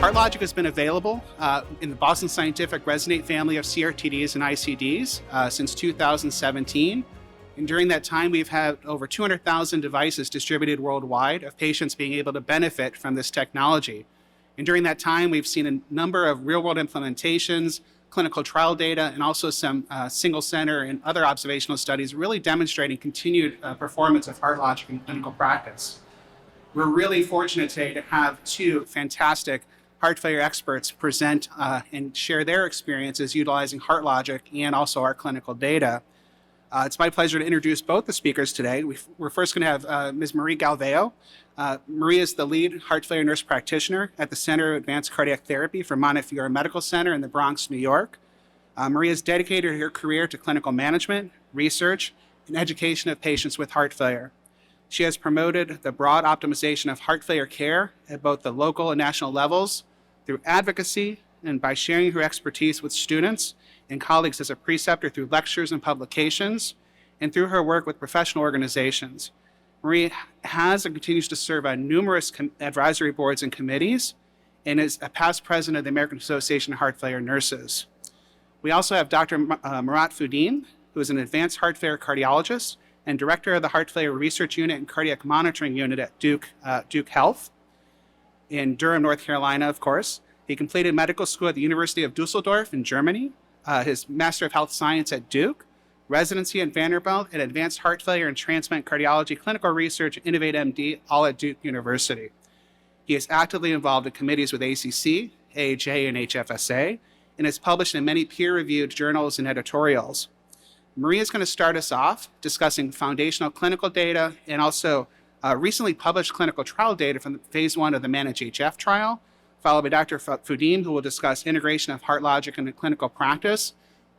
HeartLogic has been available in the Boston Scientific Resonate family of CRTDs and ICDs since 2017. And during that time, we've had over 200,000 devices distributed worldwide of patients being able to benefit from this technology. And during that time, we've seen a number of real-world implementations, clinical trial data, and also some single center and other observational studies really demonstrating continued performance of HeartLogic in clinical practice. We're really fortunate today to have two fantastic heart failure experts present and share their experiences utilizing HeartLogic and also our clinical data. It's my pleasure to introduce both the speakers today. We're first going to have Ms. Marie Galvao. Marie is the lead heart failure nurse practitioner at the Center of Advanced Cardiac Therapy for Montefiore Medical Center in the Bronx, New York. Marie has dedicated her career to clinical management, research, and education of patients with heart failure. She has promoted the broad optimization of heart failure care at both the local and national levels through advocacy and by sharing her expertise with students and colleagues as a preceptor through lectures and publications, and through her work with professional organizations. Marie has and continues to serve on numerous advisory boards and committees, and is a past president of the American Association of Heart Failure Nurses. We also have Dr. Marat Fudin, who is an advanced heart failure cardiologist and director of the Heart Failure Research Unit and Cardiac Monitoring Unit at Duke Health in Durham, North Carolina, of course. He completed medical school at the University of Dusseldorf in Germany, his Master of Health Science at Duke, residency at Vanderbilt, and advanced heart failure and transplant cardiology clinical research at Innovate MD, all at Duke University. He is actively involved in committees with ACC, AHA, and HFSA, and has published in many peer-reviewed journals and editorials. Marie is going to start us off discussing foundational clinical data and also recently published clinical trial data from phase 1 of the MANAGE-HF trial, followed by Dr. Fudim, who will discuss integration of HeartLogic into clinical practice.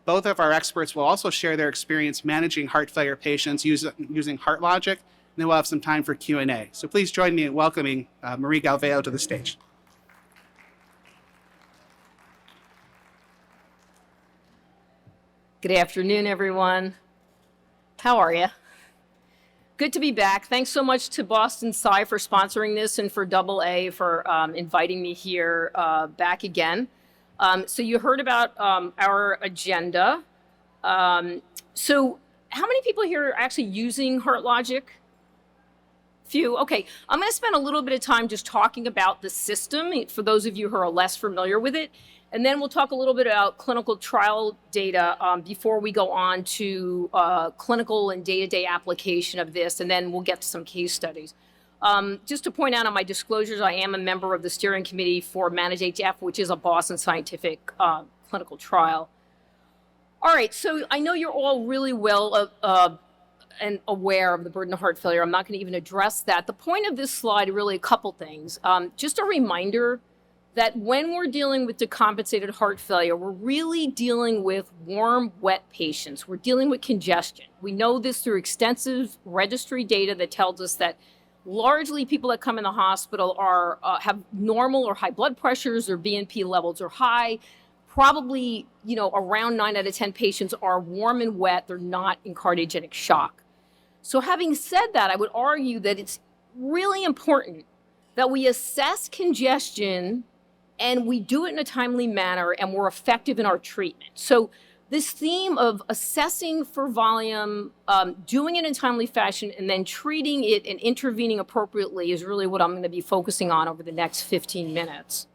Both of our experts will also share their experience managing heart failure patients using HeartLogic, and then we'll have some time for Q&A. So please join me in welcoming Marie Galvao to the stage. Good afternoon, everyone. How are you? Good to be back. Thanks so much to Boston Sci for sponsoring this and for AA for inviting me here back again. So you heard about our agenda. So how many people here are actually using HeartLogic? Few. Okay, I'm going to spend a little bit of time just talking about the system for those of you who are less familiar with it. And then we'll talk a little bit about clinical trial data before we go on to clinical and day-to-day application of this, and then we'll get to some case studies. Just to point out on my disclosures, I am a member of the steering committee for MANAGE-HF, which is a Boston Scientific clinical trial. All right, so I know you're all really well and aware of the burden of heart failure. I'm not going to even address that. The point of this slide, really a couple things. Just a reminder that when we're dealing with decompensated heart failure, we're really dealing with warm, wet patients. We're dealing with congestion. We know this through extensive registry data that tells us that largely people that come in the hospital are have normal or high blood pressures, their BNP levels are high. Probably, around 9 out of 10 patients are warm and wet. They're not in cardiogenic shock. So having said that, I would argue that it's really important that we assess congestion and we do it in a timely manner and we're effective in our treatment. So this theme of assessing for volume, doing it in a timely fashion, and then treating it and intervening appropriately is really what I'm going to be focusing on over the next 15 minutes.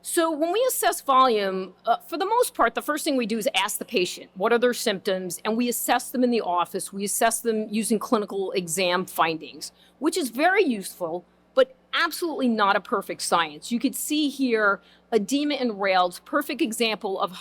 So when we assess volume, for the most part, the first thing we do is ask the patient, what are their symptoms? And we assess them in the office. We assess them using clinical exam findings, which is very useful, but absolutely not a perfect science. You could see here edema and rails, perfect example of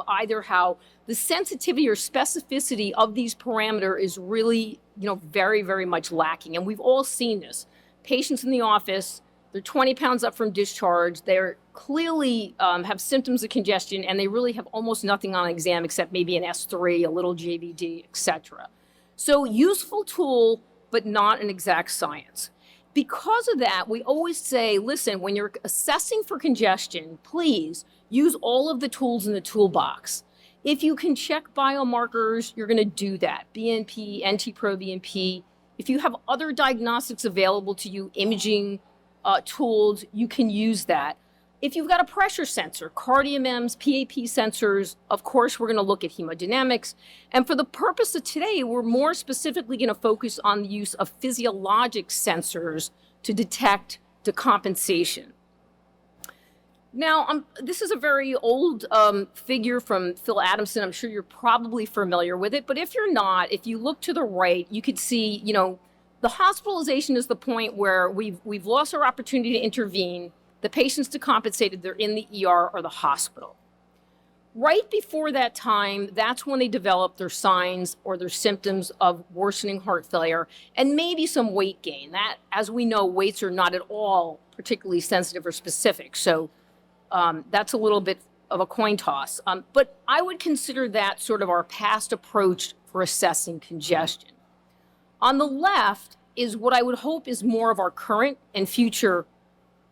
either how the sensitivity or specificity of these parameters is really, very, very much lacking. And we've all seen this. Patients in the office, they're 20 pounds up from discharge. They're clearly have symptoms of congestion, and they really have almost nothing on exam except maybe an S3, a little JVD, etc. So useful tool, but not an exact science. Because of that, we always say, listen, when you're assessing for congestion, please use all of the tools in the toolbox. If you can check biomarkers, you're going to do that. BNP, NT-proBNP. If you have other diagnostics available to you, imaging tools, you can use that. If you've got a pressure sensor, CardioMEMS, PAP sensors, of course, we're going to look at hemodynamics. And for the purpose of today, we're more specifically going to focus on the use of physiologic sensors to detect decompensation. Now, this is a very old figure from Phil Adamson. I'm sure you're probably familiar with it. But if you're not, if you look to the right, you could see, the hospitalization is the point where we've lost our opportunity to intervene. The patient's decompensated, they're in the ER or the hospital. Right before that time, that's when they develop their signs or their symptoms of worsening heart failure and maybe some weight gain. That, as we know, weights are not at all particularly sensitive or specific. So that's a little bit of a coin toss. But I would consider that sort of our past approach for assessing congestion. On the left is what I would hope is more of our current and future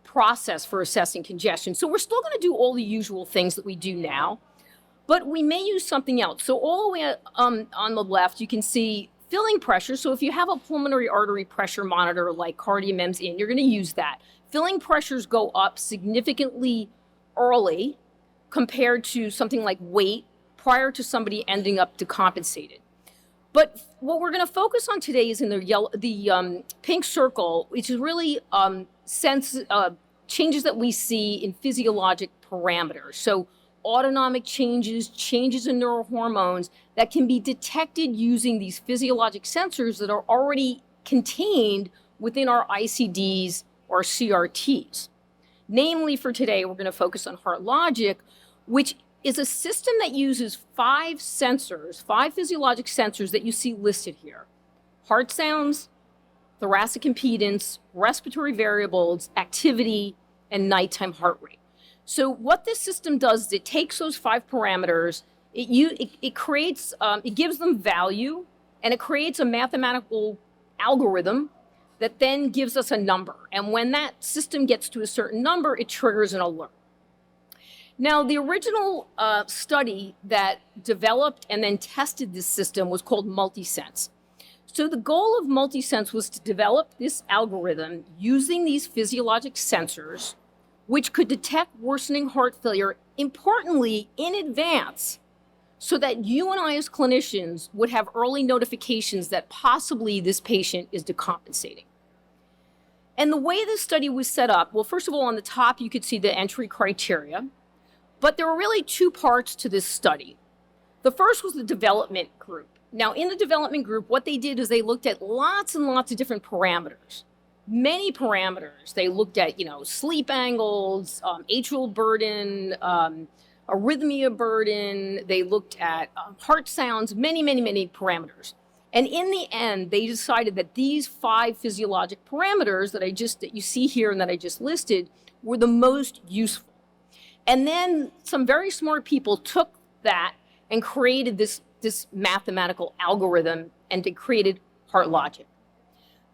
process for assessing congestion. So we're still going to do all the usual things that we do now, but we may use something else. So all the way on the left, you can see filling pressure. So if you have a pulmonary artery pressure monitor like CardioMEMS in, you're going to use that. Filling pressures go up significantly early compared to something like weight prior to somebody ending up decompensated. But what we're going to focus on today is in the pink circle, which is really changes that we see in physiologic parameters. So autonomic changes, changes in neurohormones that can be detected using these physiologic sensors that are already contained within our ICDs or CRTs. Namely, for today, we're going to focus on HeartLogic, which is a system that uses 5 physiologic sensors that you see listed here. Heart sounds, thoracic impedance, respiratory variables, activity, and nighttime heart rate. So what this system does is it takes those 5 parameters, it creates, it gives them value, and it creates a mathematical algorithm that then gives us a number. And when that system gets to a certain number, it triggers an alert. Now, the original study that developed and then tested this system was called MultiSENSE. So the goal of MultiSENSE was to develop this algorithm using these physiologic sensors, which could detect worsening heart failure, importantly, in advance, so that you and I as clinicians would have early notifications that possibly this patient is decompensating. And the way this study was set up, well, first of all, on the top, you could see the entry criteria. But there were really 2 parts to this study. The first was the development group. Now, in the development group, what they did is they looked at lots and lots of different parameters. Many parameters. They looked at, sleep angles, atrial burden, arrhythmia burden. They looked at heart sounds, many, many, many parameters. And in the end, they decided that these 5 physiologic parameters that you see here and that I just listed were the most useful. And then some very smart people took that and created this mathematical algorithm, and they created HeartLogic.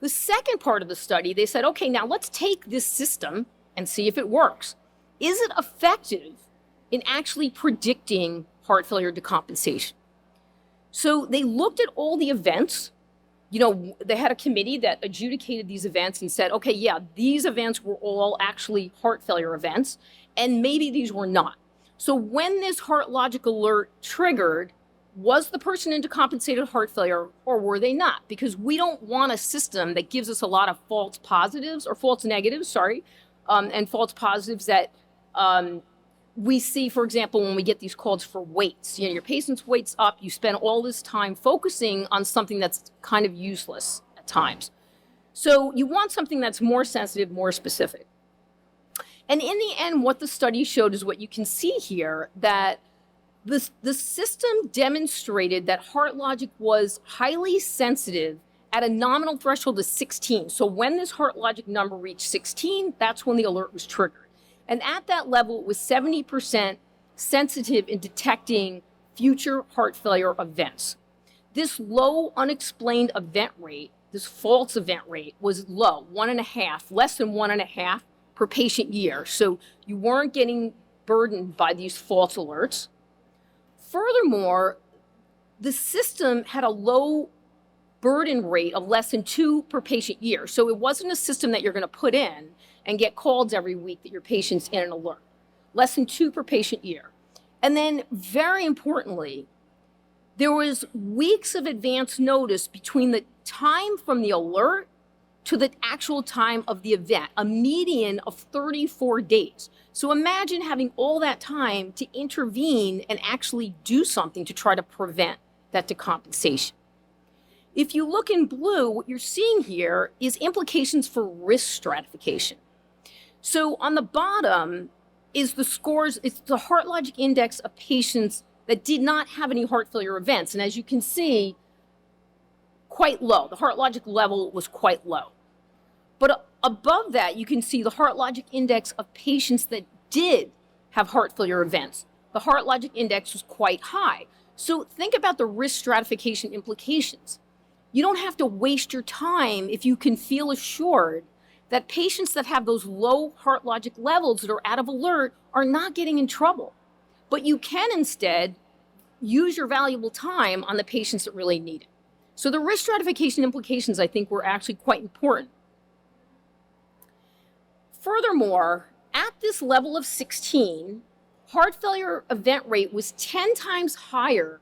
The second part of the study, they said, okay, now let's take this system and see if it works. Is it effective in actually predicting heart failure decompensation? So they looked at all the events. They had a committee that adjudicated these events and said, okay, yeah, these events were all actually heart failure events, and maybe these were not. So when this HeartLogic alert triggered, was the person in decompensated heart failure or were they not? Because we don't want a system that gives us a lot of false positives or false negatives, and false positives that we see, for example, when we get these calls for weights. Your patient's weight's up, you spend all this time focusing on something that's kind of useless at times. So you want something that's more sensitive, more specific. And in the end, what the study showed is what you can see here, that the system demonstrated that HeartLogic was highly sensitive at a nominal threshold of 16. So when this HeartLogic number reached 16, that's when the alert was triggered. And at that level, it was 70% sensitive in detecting future heart failure events. This low unexplained event rate, this false event rate, was low, 1.5, less than 1.5 per patient year. So you weren't getting burdened by these false alerts. Furthermore, the system had a low burden rate of less than 2 per patient year. So it wasn't a system that you're going to put in and get calls every week that your patient's in an alert. less than 2 per patient year. And then, very importantly, there was weeks of advance notice between the time from the alert to the actual time of the event, a median of 34 days. So imagine having all that time to intervene and actually do something to try to prevent that decompensation. If you look in blue, what you're seeing here is implications for risk stratification. So on the bottom is the scores, it's the HeartLogic index of patients that did not have any heart failure events. And as you can see, quite low. The HeartLogic level was quite low. But above that, you can see the HeartLogic index of patients that did have heart failure events. The HeartLogic index was quite high. So think about the risk stratification implications. You don't have to waste your time if you can feel assured that patients that have those low HeartLogic levels that are out of alert are not getting in trouble. But you can instead use your valuable time on the patients that really need it. So the risk stratification implications, I think, were actually quite important. Furthermore, at this level of 16, heart failure event rate was 10 times higher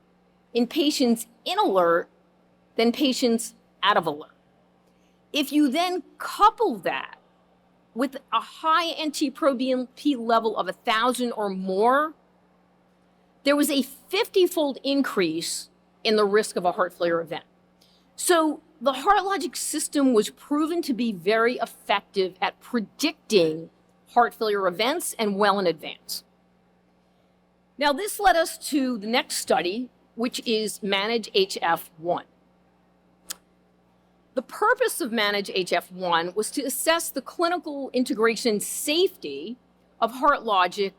in patients in alert than patients out of alert. If you then couple that with a high NT-proBNP level of 1,000 or more, there was a 50-fold increase in the risk of a heart failure event. So the HeartLogic system was proven to be very effective at predicting heart failure events and well in advance. Now, this led us to the next study, which is MANAGE-HF1. The purpose of MANAGE-HF1 was to assess the clinical integration safety of HeartLogic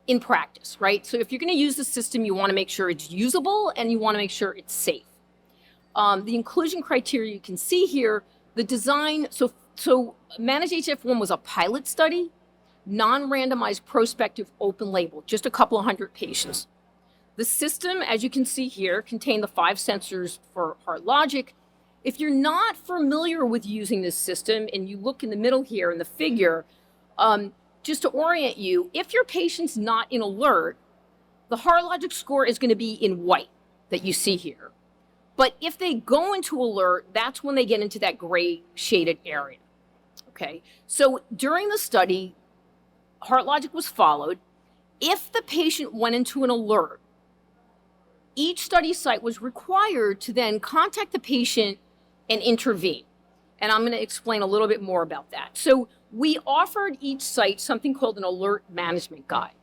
in practice, right? So if you're going to use the system, you want to make sure it's usable and you want to make sure it's safe. The inclusion criteria you can see here, the design, so MANAGE-HF1 was a pilot study, non-randomized prospective open label, just a couple of hundred patients. The system, as you can see here, contained the 5 sensors for HeartLogic. If you're not familiar with using this system, and you look in the middle here in the figure, just to orient you, if your patient's not in alert, the HeartLogic score is going to be in white that you see here. But if they go into alert, that's when they get into that gray shaded area. Okay, so during the study, HeartLogic was followed. If the patient went into an alert, each study site was required to then contact the patient and intervene. And I'm going to explain a little bit more about that. So we offered each site something called an alert management guide.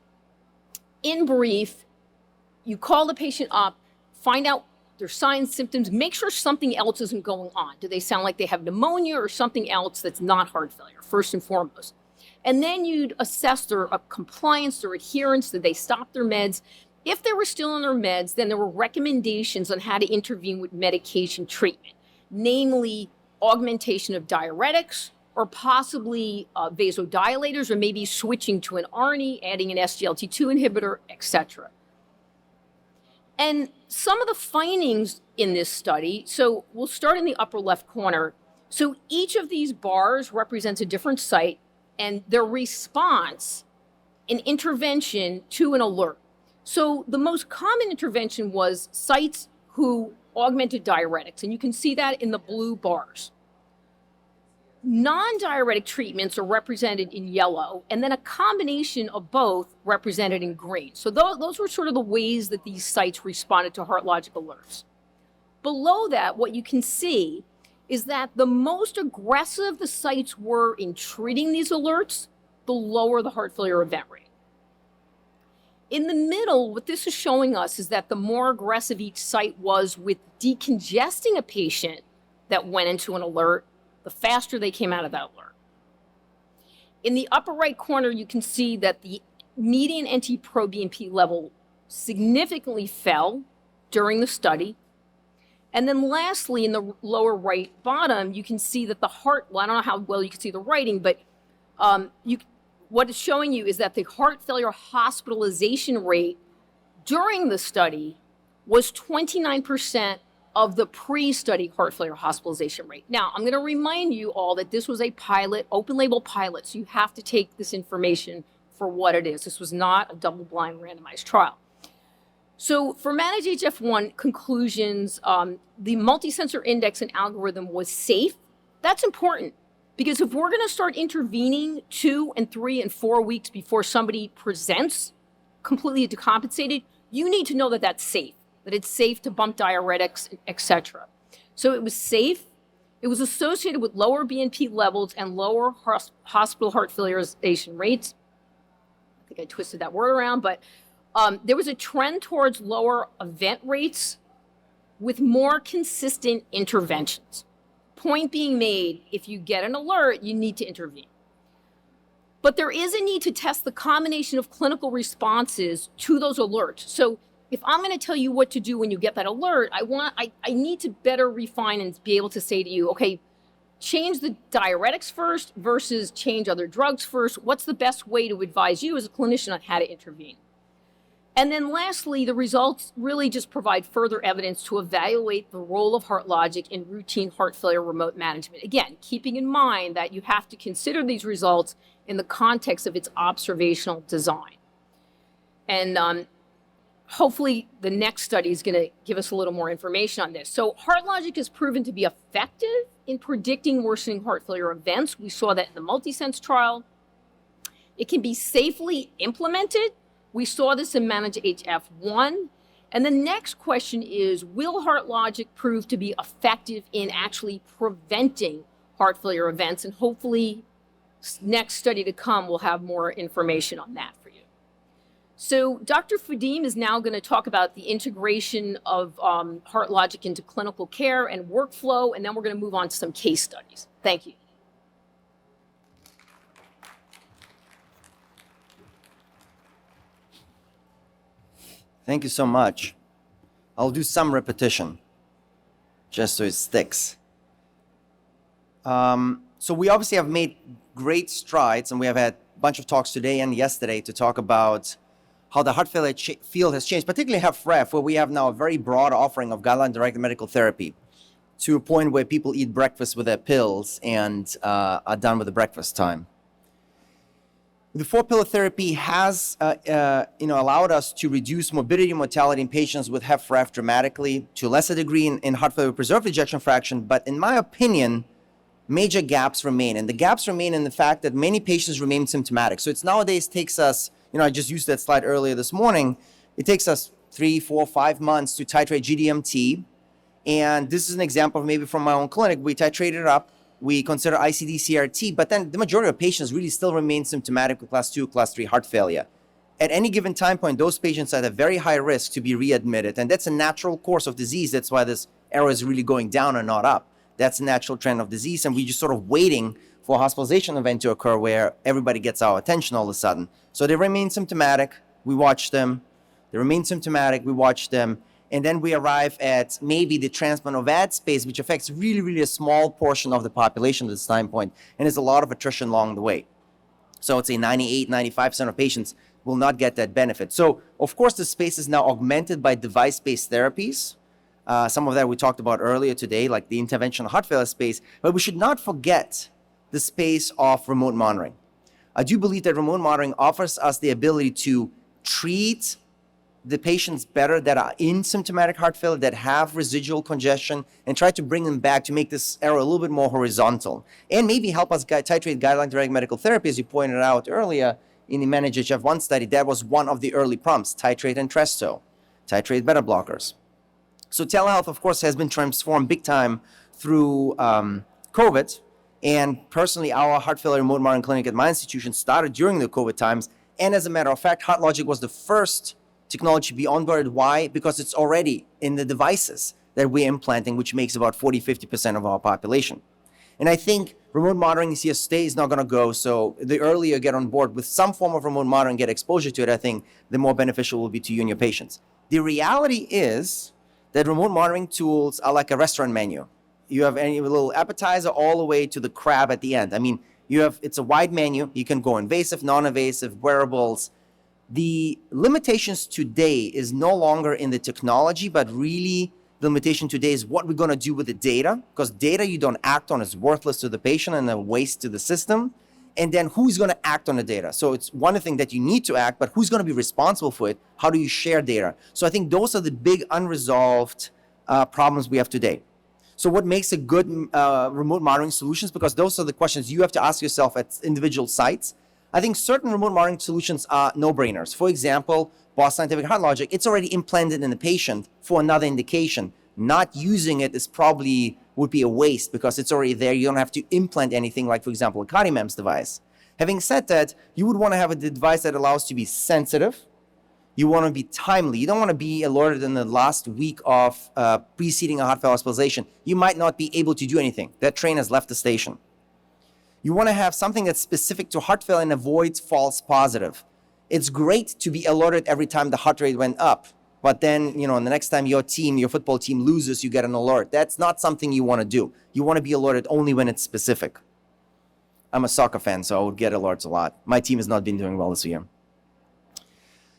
In brief, you call the patient up, find out their signs, symptoms, make sure something else isn't going on. Do they sound like they have pneumonia or something else that's not heart failure, first and foremost? And then you'd assess their compliance, their adherence, did they stop their meds? If they were still on their meds, then there were recommendations on how to intervene with medication treatment, namely augmentation of diuretics or possibly vasodilators, or maybe switching to an ARNI, adding an SGLT2 inhibitor, etc. And some of the findings in this study, so we'll start in the upper left corner. So each of these bars represents a different site and their response in intervention to an alert. So the most common intervention was sites who augmented diuretics, and you can see that in the blue bars. Non-diuretic treatments are represented in yellow, and then a combination of both represented in green. So those were sort of the ways that these sites responded to HeartLogic alerts. Below that, what you can see is that the most aggressive the sites were in treating these alerts, the lower the heart failure event rate. In the middle, what this is showing us is that the more aggressive each site was with decongesting a patient that went into an alert, the faster they came out of that alert. In the upper right corner, you can see that the median NT-proBNP level significantly fell during the study. And then lastly, in the lower right bottom, you can see that the heart, well, I don't know how well you can see the writing, but what it's showing you is that the heart failure hospitalization rate during the study was 29% of the pre-study heart failure hospitalization rate. Now, I'm going to remind you all that this was a pilot, open label pilot, so you have to take this information for what it is. This was not a double-blind randomized trial. So for MANAGE-HF1 conclusions, the multi-sensor index and algorithm was safe. That's important because if we're going to start intervening 2 and 3 and 4 weeks before somebody presents completely decompensated, you need to know that that's safe, that it's safe to bump diuretics, etc. So it was safe. It was associated with lower BNP levels and lower hospital heart filiarization rates. I think I twisted that word around, but there was a trend towards lower event rates with more consistent interventions. Point being made, if you get an alert, you need to intervene. But there is a need to test the combination of clinical responses to those alerts. So if I'm going to tell you what to do when you get that alert, I need to better refine and be able to say to you, okay, change the diuretics first versus change other drugs first. What's the best way to advise you as a clinician on how to intervene? And then lastly, the results really just provide further evidence to evaluate the role of HeartLogic in routine heart failure remote management. Again, keeping in mind that you have to consider these results in the context of its observational design. And hopefully the next study is going to give us a little more information on this. So HeartLogic has proven to be effective in predicting worsening heart failure events. We saw that in the MultiSENSE trial. It can be safely implemented. We saw this in MANAGE-HF1. And the next question is, will HeartLogic prove to be effective in actually preventing heart failure events? And hopefully next study to come will have more information on that for you. So Dr. Fudim is now going to talk about the integration of HeartLogic into clinical care and workflow, and then we're going to move on to some case studies. Thank you. Thank you so much. I'll do some repetition, just so it sticks. So we obviously have made great strides, and we have had a bunch of talks today and yesterday to talk about how the heart failure field has changed, particularly HFrEF, where we have now a very broad offering of guideline-directed medical therapy to a point where people eat breakfast with their pills and are done with the breakfast time. The 4-pillar therapy has allowed us to reduce morbidity and mortality in patients with HFrEF dramatically, to a lesser degree in heart failure with preserved ejection fraction. But in my opinion, major gaps remain. And the gaps remain in the fact that many patients remain symptomatic. So it's nowadays takes us, I just used that slide earlier this morning. It takes us 3, 4, 5 months to titrate GDMT. And this is an example of maybe from my own clinic. We titrated it up. We consider ICD-CRT, but then the majority of patients really still remain symptomatic with class 2, class 3 heart failure. At any given time point, those patients are at a very high risk to be readmitted, and that's a natural course of disease. That's why this arrow is really going down and not up. That's a natural trend of disease, and we're just sort of waiting for a hospitalization event to occur where everybody gets our attention all of a sudden. So they remain symptomatic, we watch them. They remain symptomatic, we watch them. And then we arrive at maybe the transplant of ad space, which affects really, really a small portion of the population at this time point. And there's a lot of attrition along the way. So I'd say 98, 95% of patients will not get that benefit. So, of course, the space is now augmented by device-based therapies. Some of that we talked about earlier today, like the interventional heart failure space. But we should not forget the space of remote monitoring. I do believe that remote monitoring offers us the ability to treat the patients better that are in symptomatic heart failure, that have residual congestion, and try to bring them back to make this arrow a little bit more horizontal, and maybe help us titrate guideline-directed medical therapy, as you pointed out earlier in the MANAGE-HF1 study. That was one of the early prompts: titrate Entresto, titrate beta blockers. So telehealth, of course, has been transformed big time through COVID, and personally, our heart failure remote monitoring clinic at my institution started during the COVID times, and as a matter of fact, HeartLogic was the first technology to be onboarded. Why? Because it's already in the devices that we're implanting, which makes about 40-50% of our population. And I think remote monitoring is here to stay, is not going to go. So the earlier you get on board with some form of remote monitoring, get exposure to it, I think the more beneficial it will be to you and your patients. The reality is that remote monitoring tools are like a restaurant menu. You have any little appetizer all the way to the crab at the end. I mean, it's a wide menu. You can go invasive, non-invasive, wearables. The limitations today is no longer in the technology, but really the limitation today is what we're going to do with the data, because data you don't act on is worthless to the patient and a waste to the system. And then who's going to act on the data? So it's one thing that you need to act, but who's going to be responsible for it? How do you share data? So I think those are the big unresolved problems we have today. So what makes a good remote monitoring solutions? Because those are the questions you have to ask yourself at individual sites. I think certain remote monitoring solutions are no-brainers. For example, Boston Scientific HeartLogic, it's already implanted in the patient for another indication. Not using it is probably would be a waste because it's already there. You don't have to implant anything like, for example, a CardioMEMS device. Having said that, you would want to have a device that allows to be sensitive. You want to be timely. You don't want to be alerted in the last week of preceding a heart failure hospitalization. You might not be able to do anything. That train has left the station. You want to have something that's specific to heart failure and avoids false positive. It's great to be alerted every time the heart rate went up. But then, the next time your football team loses, you get an alert. That's not something you want to do. You want to be alerted only when it's specific. I'm a soccer fan, so I would get alerts a lot. My team has not been doing well this year.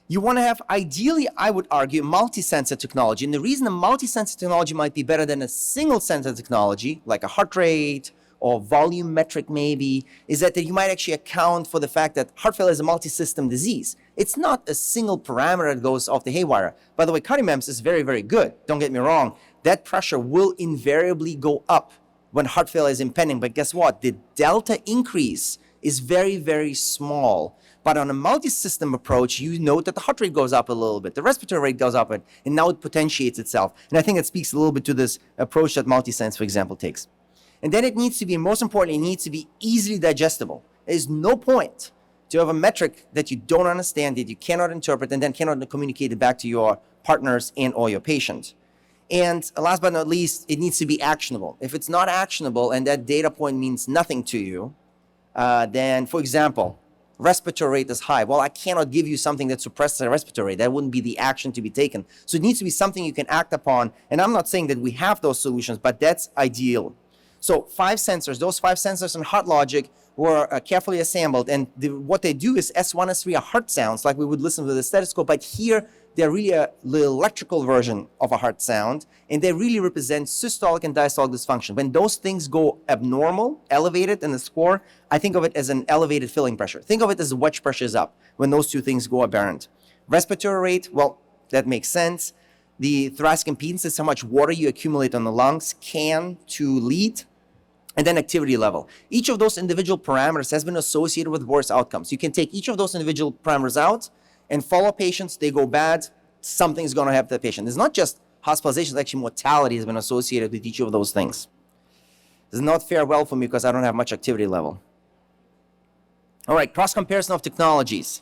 You want to have, ideally, I would argue, multi-sensor technology. And the reason a multi-sensor technology might be better than a single sensor technology, like a heart rate or volumetric maybe, is that you might actually account for the fact that heart failure is a multi-system disease. It's not a single parameter that goes off the haywire. By the way, CardioMEMS is very, very good. Don't get me wrong. That pressure will invariably go up when heart failure is impending. But guess what? The delta increase is very, very small. But on a multi-system approach, you note that the heart rate goes up a little bit, the respiratory rate goes up, and now it potentiates itself. And I think it speaks a little bit to this approach that MultiSense, for example, takes. And then it needs to be, most importantly, it needs to be easily digestible. There's no point to have a metric that you don't understand, that you cannot interpret, and then cannot communicate it back to your partners and or your patient. And last but not least, it needs to be actionable. If it's not actionable and that data point means nothing to you, then, for example, respiratory rate is high. Well, I cannot give you something that suppresses the respiratory rate. That wouldn't be the action to be taken. So it needs to be something you can act upon. And I'm not saying that we have those solutions, but that's ideal. So 5 sensors, those 5 sensors in HeartLogic were carefully assembled. And what they do is S1, S3 are heart sounds, like we would listen to the stethoscope. But here, they're really the electrical version of a heart sound. And they really represent systolic and diastolic dysfunction. When those things go abnormal, elevated in the score, I think of it as an elevated filling pressure. Think of it as the wedge pressure is up when those two things go aberrant. Respiratory rate, well, that makes sense. The thoracic impedance is how much water you accumulate on the lungs, can to lead. And then activity level. Each of those individual parameters has been associated with worse outcomes. You can take each of those individual parameters out and follow patients. They go bad, something's going to happen to the patient. It's not just hospitalizations, actually mortality has been associated with each of those things. This is not fare well for me because I don't have much activity level. All right, cross comparison of technologies.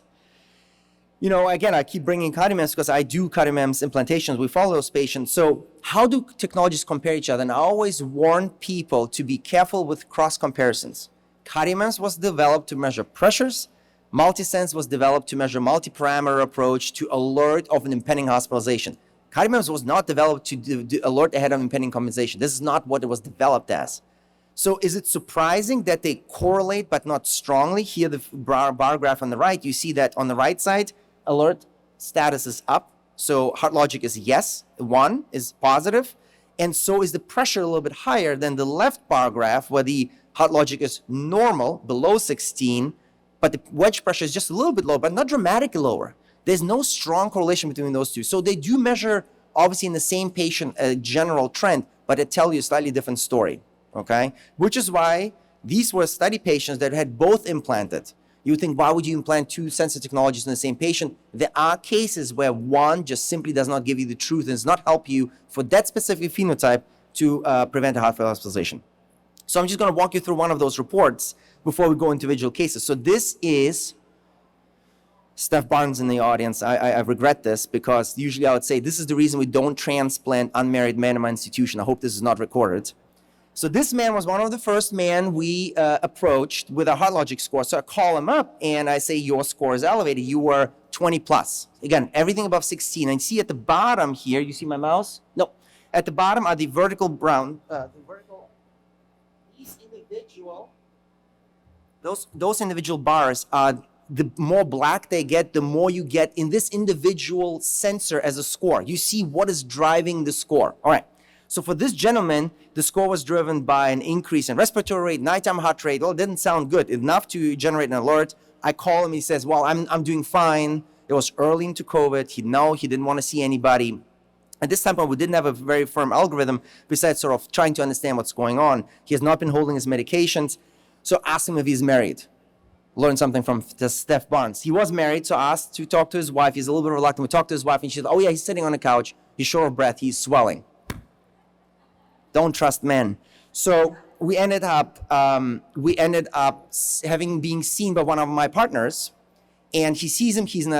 Again, I keep bringing CardioMEMS because I do CardioMEMS implantations. We follow those patients. So how do technologies compare each other? And I always warn people to be careful with cross comparisons. CardioMEMS was developed to measure pressures. MultiSense was developed to measure multi-parameter approach to alert of an impending hospitalization. CardioMEMS was not developed to alert ahead of impending compensation. This is not what it was developed as. So is it surprising that they correlate but not strongly? Here, the bar graph on the right, you see that on the right side, alert status is up. So HeartLogic is yes, 1 is positive. And so is the pressure a little bit higher than the left bar graph where the HeartLogic is normal, below 16, but the wedge pressure is just a little bit lower, but not dramatically lower. There's no strong correlation between those two. So they do measure, obviously in the same patient, a general trend, but it tells you a slightly different story, okay? Which is why these were study patients that had both implanted. You would think, why would you implant 2 sensor technologies in the same patient? There are cases where one just simply does not give you the truth and does not help you for that specific phenotype to prevent a heart failure hospitalization. So I'm just going to walk you through one of those reports before we go into individual cases. So this is Steph Barnes in the audience. I regret this because usually I would say this is the reason we don't transplant unmarried men in my institution. I hope this is not recorded. So this man was one of the first men we approached with a HeartLogic score. So I call him up and I say, your score is elevated. You were 20 plus. Again, everything above 16. And see at the bottom here, you see my mouse? No. At the bottom are the vertical brown, these individual, those individual bars are, the more black they get, the more you get in this individual sensor as a score. You see what is driving the score. All right. So for this gentleman, the score was driven by an increase in respiratory rate, nighttime heart rate. Well, it didn't sound good, enough to generate an alert. I call him, he says, well, I'm doing fine. It was early into COVID. He didn't want to see anybody. At this time point, we didn't have a very firm algorithm besides sort of trying to understand what's going on. He has not been holding his medications. So asked him if he's married. Learned something from Steph Barnes. He was married, so asked to talk to his wife. He's a little bit reluctant. We talked to his wife, and she said, oh yeah, he's sitting on the couch. He's short of breath. He's swelling. Don't trust men. So we ended up being seen by one of my partners, and he sees him. He's in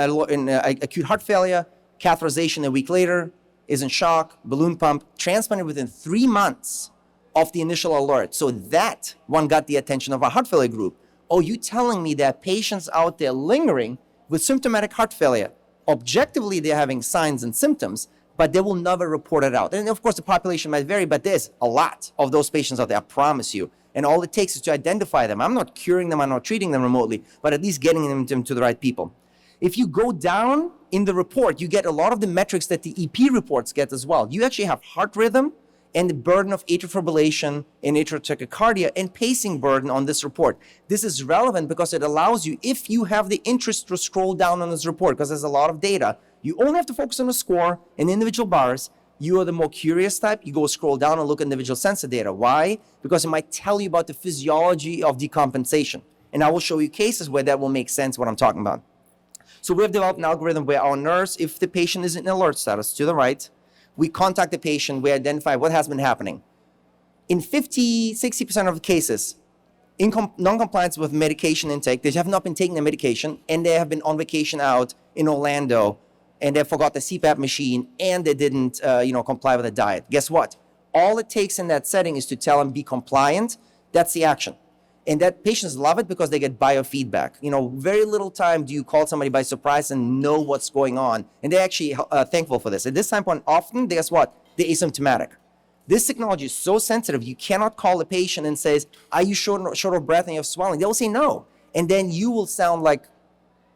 acute heart failure, catheterization a week later, is in shock, balloon pump, transplanted within 3 months of the initial alert. So that one got the attention of our heart failure group. Oh, you telling me that patients out there lingering with symptomatic heart failure, objectively they're having signs and symptoms, but they will never report it out. And of course the population might vary, but there's a lot of those patients out there, I promise you. And all it takes is to identify them. I'm not curing them, I'm not treating them remotely, but at least getting them to the right people. If you go down in the report, you get a lot of the metrics that the EP reports get as well. You actually have heart rhythm and the burden of atrial fibrillation and atrial tachycardia and pacing burden on this report. This is relevant because it allows you, if you have the interest to scroll down on this report, because there's a lot of data, you only have to focus on the score and individual bars. You are the more curious type, you go scroll down and look at individual sensor data. Why? Because it might tell you about the physiology of decompensation. And I will show you cases where that will make sense what I'm talking about. So we have developed an algorithm where our nurse, if the patient is in alert status to the right, we contact the patient, we identify what has been happening. In 50, 60% of the cases, non-compliance with medication intake, they have not been taking the medication, and they have been on vacation out in Orlando, and they forgot the CPAP machine, and they didn't comply with the diet. Guess what? All it takes in that setting is to tell them be compliant. That's the action. And that patients love it because they get biofeedback. Very little time do you call somebody by surprise and know what's going on. And they're actually thankful for this. At this time point, often, guess what? They're asymptomatic. This technology is so sensitive, you cannot call a patient and say, are you short of breath and you have swelling? They will say no. And then you will sound like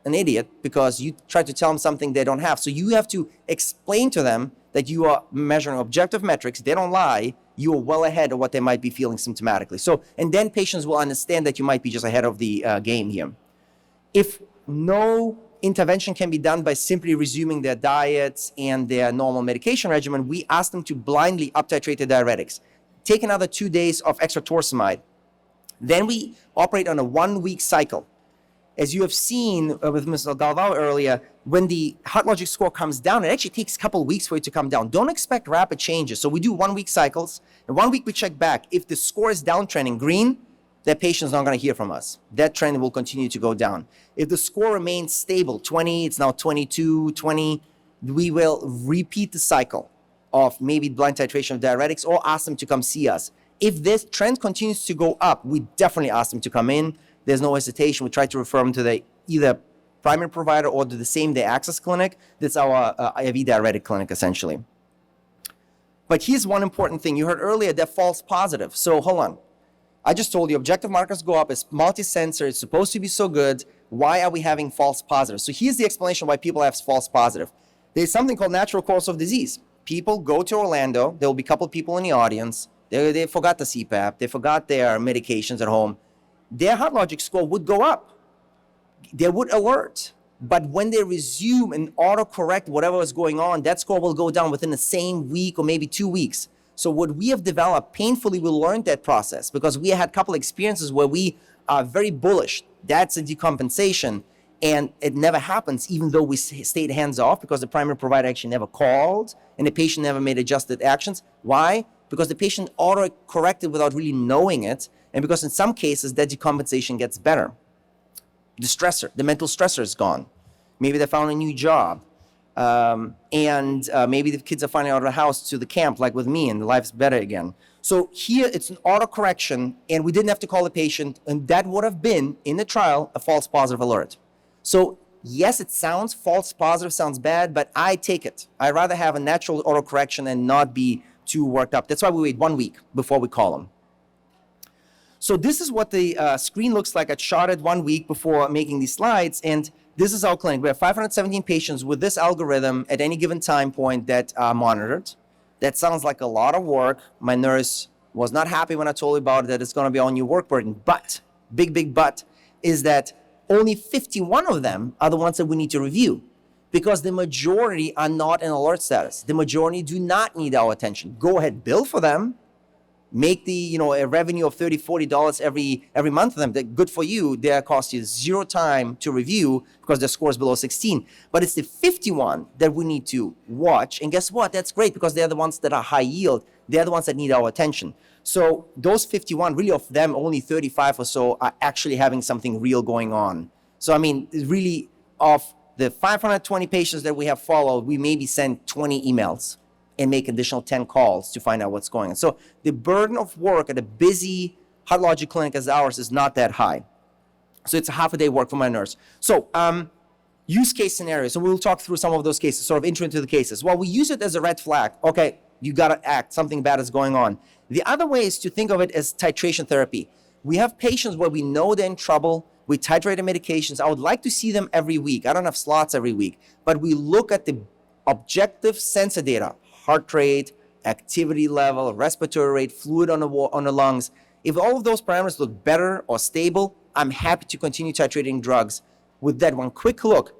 an idiot because you try to tell them something they don't have. So you have to explain to them that you are measuring objective metrics. They don't lie. You are well ahead of what they might be feeling symptomatically. So, and then patients will understand that you might be just ahead of the game here. If no intervention can be done by simply resuming their diets and their normal medication regimen, we ask them to blindly up-titrate the diuretics. Take another 2 days of extra torsemide. Then we operate on a 1-week cycle. As you have seen with Mr. Galveo earlier, when the HeartLogic score comes down, it actually takes a couple of weeks for it to come down. Don't expect rapid changes. So we do 1-week cycles, and 1 week we check back. If the score is downtrending green, that patient's not going to hear from us. That trend will continue to go down. If the score remains stable, 20, it's now 22, 20, we will repeat the cycle of maybe blind titration of diuretics or ask them to come see us. If this trend continues to go up, we definitely ask them to come in. There's no hesitation. We try to refer them to the either primary provider or to the same-day access clinic. That's our IV diuretic clinic, essentially. But here's one important thing. You heard earlier that false positive. So hold on. I just told you objective markers go up. It's multi-sensor. It's supposed to be so good. Why are we having false positives? So here's the explanation why people have false positive. There's something called natural course of disease. People go to Orlando. There will be a couple of people in the audience. They forgot the CPAP. They forgot their medications at home. Their HeartLogic score would go up. They would alert. But when they resume and autocorrect whatever is going on, that score will go down within the same week or maybe 2 weeks. So what we have developed, painfully we learned that process because we had a couple of experiences where we are very bullish. That's a decompensation. And it never happens even though we stayed hands off because the primary provider actually never called and the patient never made adjusted actions. Why? Because the patient auto-corrected without really knowing it. And because in some cases, that decompensation gets better. The stressor, the mental stressor is gone. Maybe they found a new job. Maybe the kids are finally out of the house to the camp, like with me, and life's better again. So here, it's an auto-correction, and we didn't have to call the patient, and that would have been, in the trial, a false positive alert. So yes, it sounds false positive, sounds bad, but I take it. I'd rather have a natural auto-correction and not be too worked up. That's why we wait 1 week before we call them. So this is what the screen looks like. I shot it 1 week before making these slides, and this is our clinic. We have 517 patients with this algorithm at any given time point that are monitored. That sounds like a lot of work. My nurse was not happy when I told her about it, that it's going to be on your work burden. But, big but, is that only 51 of them are the ones that we need to review, because the majority are not in alert status. The majority do not need our attention. Go ahead, bill for them, make the a revenue of $30, $40 every month for them. That good for you. They cost you zero time to review because their score is below 16. But it's the 51 that we need to watch. And guess what? That's great, because they're the ones that are high yield. They're the ones that need our attention. So those 51, really of them, only 35 or so are actually having something real going on. So I mean, really, of the 520 patients that we have followed, we maybe send 20 emails and make additional 10 calls to find out what's going on. So the burden of work at a busy HeartLogic clinic as ours is not that high. So it's a half a day work for my nurse. So use case scenarios. So we'll talk through some of those cases, sort of intro into the cases. Well, we use it as a red flag. Okay, you got to act. Something bad is going on. The other way is to think of it as titration therapy. We have patients where we know they're in trouble. We titrate the medications. I would like to see them every week. I don't have slots every week. But we look at the objective sensor data, heart rate, activity level, respiratory rate, fluid on the lungs. If all of those parameters look better or stable, I'm happy to continue titrating drugs. With that one quick look,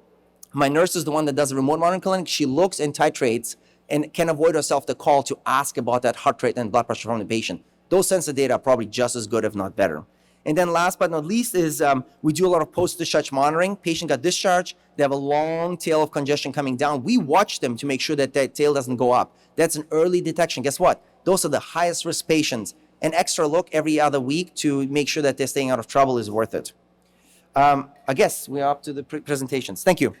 my nurse is the one that does the remote monitoring clinic. She looks and titrates and can avoid herself the call to ask about that heart rate and blood pressure from the patient. Those sensor data are probably just as good, if not better. And then last but not least is we do a lot of post-discharge monitoring. Patient got discharged. They have a long tail of congestion coming down. We watch them to make sure that that tail doesn't go up. That's an early detection. Guess what? Those are the highest risk patients. An extra look every other week to make sure that they're staying out of trouble is worth it. I guess we are up to the presentations. Thank you.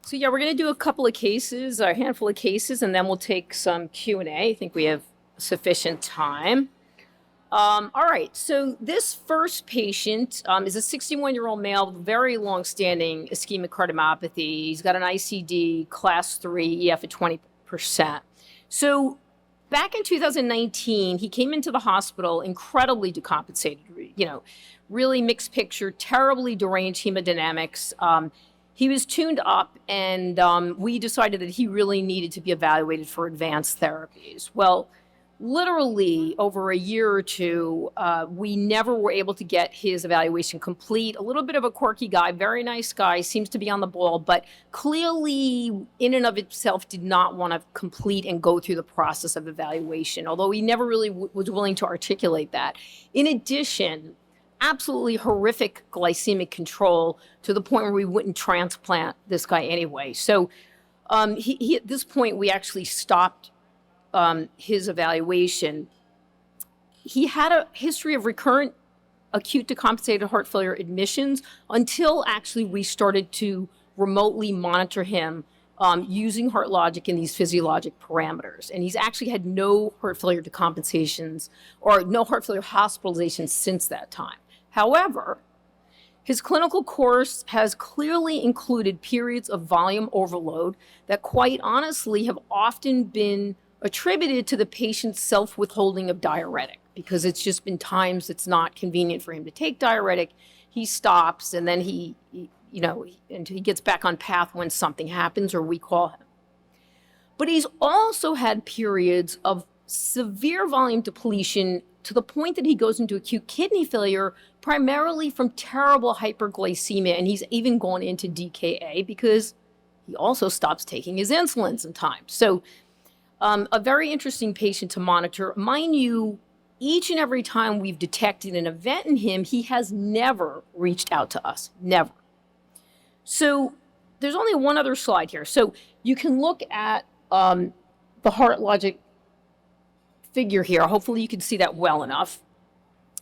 So yeah, we're going to do a couple of cases, a handful of cases, and then we'll take some Q&A. I think we have sufficient time. All right, so this first patient is a 61-year-old male with very long-standing ischemic cardiomyopathy. He's got an ICD class 3 EF at 20%. So back in 2019, he came into the hospital incredibly decompensated, really mixed picture, terribly deranged hemodynamics. He was tuned up, and we decided that he really needed to be evaluated for advanced therapies. Well, literally over a year or two, we never were able to get his evaluation complete. A little bit of a quirky guy, very nice guy, seems to be on the ball, but clearly in and of itself did not want to complete and go through the process of evaluation, although he never really was willing to articulate that. In addition, absolutely horrific glycemic control to the point where we wouldn't transplant this guy anyway. So he at this point, we actually stopped his evaluation. He had a history of recurrent acute decompensated heart failure admissions until actually we started to remotely monitor him using HeartLogic and these physiologic parameters. And he's actually had no heart failure decompensations or no heart failure hospitalizations since that time. However, his clinical course has clearly included periods of volume overload that quite honestly have often been attributed to the patient's self-withholding of diuretic, because it's just been times it's not convenient for him to take diuretic. He stops, and then he gets back on path when something happens or we call him. But he's also had periods of severe volume depletion to the point that he goes into acute kidney failure, primarily from terrible hyperglycemia, and he's even gone into DKA because he also stops taking his insulin sometimes. So a very interesting patient to monitor. Mind you, each and every time we've detected an event in him, he has never reached out to us, never. So there's only one other slide here. So you can look at the HeartLogic figure here. Hopefully you can see that well enough.